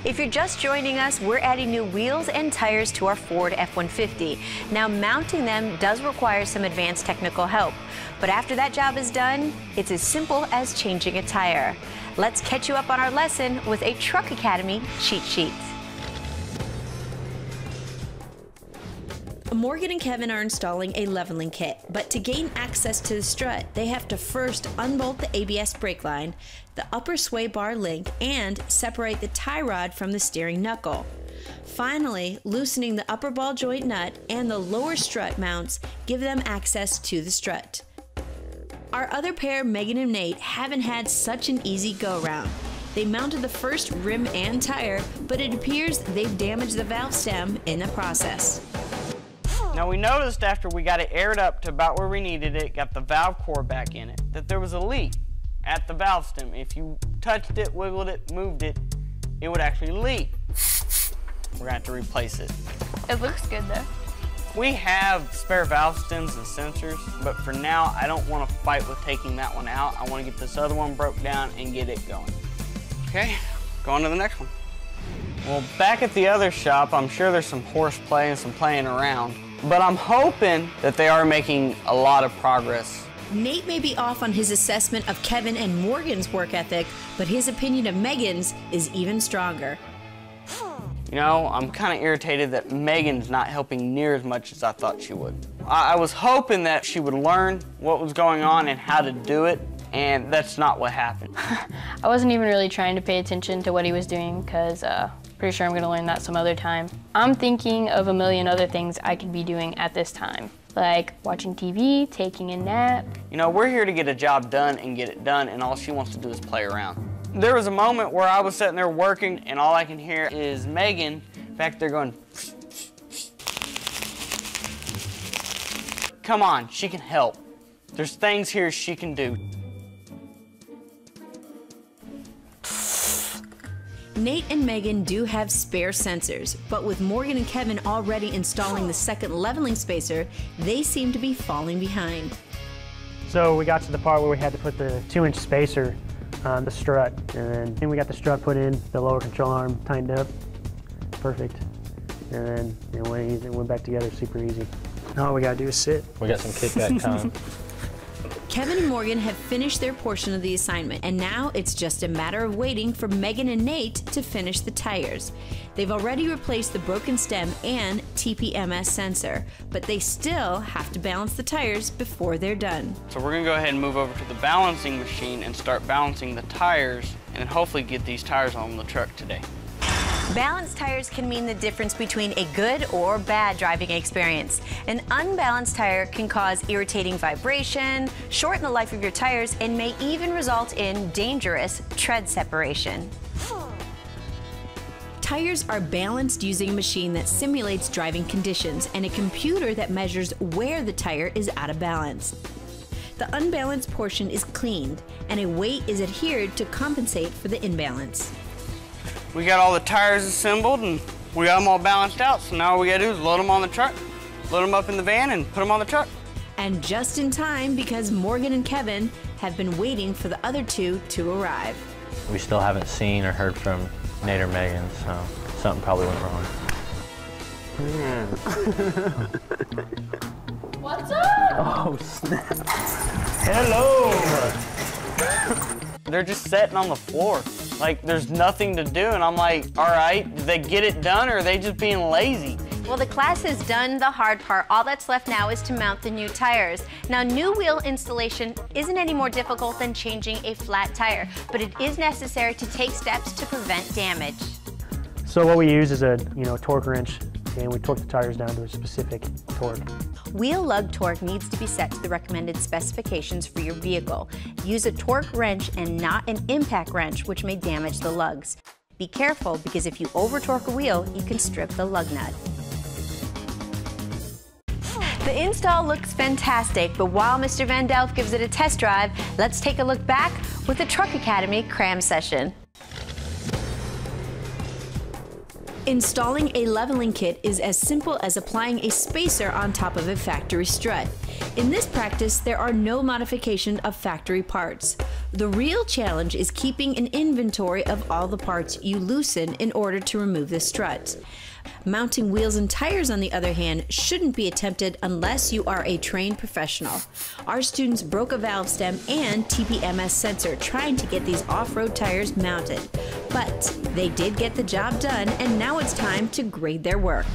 If you're just joining us, we're adding new wheels and tires to our Ford F-150. Now, mounting them does require some advanced technical help, but after that job is done, it's as simple as changing a tire. Let's catch you up on our lesson with a Truck Academy cheat sheet. Morgan and Kevin are installing a leveling kit, but to gain access to the strut, they have to first unbolt the ABS brake line, the upper sway bar link, and separate the tie rod from the steering knuckle. Finally, loosening the upper ball joint nut and the lower strut mounts give them access to the strut. Our other pair, Megan and Nate, haven't had such an easy go-round. They mounted the first rim and tire, but it appears they've damaged the valve stem in the process. Now we noticed after we got it aired up to about where we needed it, got the valve core back in it, that there was a leak at the valve stem. If you touched it, wiggled it, moved it, it would actually leak. We're gonna have to replace it. It looks good though. We have spare valve stems and sensors, but for now I don't want to fight with taking that one out. I want to get this other one broke down and get it going. Okay, go on to the next one. Well, back at the other shop, I'm sure there's some horseplay and some playing around, but I'm hoping that they are making a lot of progress. Nate may be off on his assessment of Kevin and Morgan's work ethic, but his opinion of Megan's is even stronger. You know, I'm kind of irritated that Megan's not helping near as much as I thought she would. I was hoping that she would learn what was going on and how to do it, and that's not what happened. I wasn't even really trying to pay attention to what he was doing because pretty sure I'm gonna learn that some other time. I'm thinking of a million other things I could be doing at this time, like watching TV, taking a nap. You know, we're here to get a job done and get it done, and all she wants to do is play around. There was a moment where I was sitting there working and all I can hear is Megan back there going, come on, she can help. There's things here she can do. Nate and Megan do have spare sensors, but with Morgan and Kevin already installing the second leveling spacer, they seem to be falling behind. So we got to the part where we had to put the 2-inch spacer on the strut, and then we got the strut put in, the lower control arm tightened up, perfect. And then it went back together super easy. Now all we gotta do is sit. We got some kickback time. Kevin and Morgan have finished their portion of the assignment, and now it's just a matter of waiting for Megan and Nate to finish the tires. They've already replaced the broken stem and TPMS sensor, but they still have to balance the tires before they're done. So we're gonna go ahead and move over to the balancing machine and start balancing the tires, and then hopefully get these tires on the truck today. Balanced tires can mean the difference between a good or bad driving experience. An unbalanced tire can cause irritating vibration, shorten the life of your tires, and may even result in dangerous tread separation. Tires are balanced using a machine that simulates driving conditions and a computer that measures where the tire is out of balance. The unbalanced portion is cleaned, and a weight is adhered to compensate for the imbalance. We got all the tires assembled and we got them all balanced out, so now all we gotta do is load them on the truck, load them up in the van, and put them on the truck. And just in time, because Morgan and Kevin have been waiting for the other two to arrive. We still haven't seen or heard from Nate or Megan, so something probably went wrong. What's up? Oh, snap. Hello! They're just sitting on the floor. Like, there's nothing to do, and I'm like, all right, did they get it done, or are they just being lazy? Well, the class has done the hard part. All that's left now is to mount the new tires. Now, new wheel installation isn't any more difficult than changing a flat tire, but it is necessary to take steps to prevent damage. So what we use is a torque wrench, and we torque the tires down to a specific torque. Wheel lug torque needs to be set to the recommended specifications for your vehicle. Use a torque wrench and not an impact wrench, which may damage the lugs. Be careful, because if you over-torque a wheel, you can strip the lug nut. The install looks fantastic, but while Mr. Van Delft gives it a test drive, let's take a look back with the Truck Academy cram session. Installing a leveling kit is as simple as applying a spacer on top of a factory strut. In this practice, there are no modification of factory parts. The real challenge is keeping an inventory of all the parts you loosen in order to remove the strut. Mounting wheels and tires, on the other hand, shouldn't be attempted unless you are a trained professional. Our students broke a valve stem and TPMS sensor trying to get these off-road tires mounted. But they did get the job done, and now it's time to grade their work.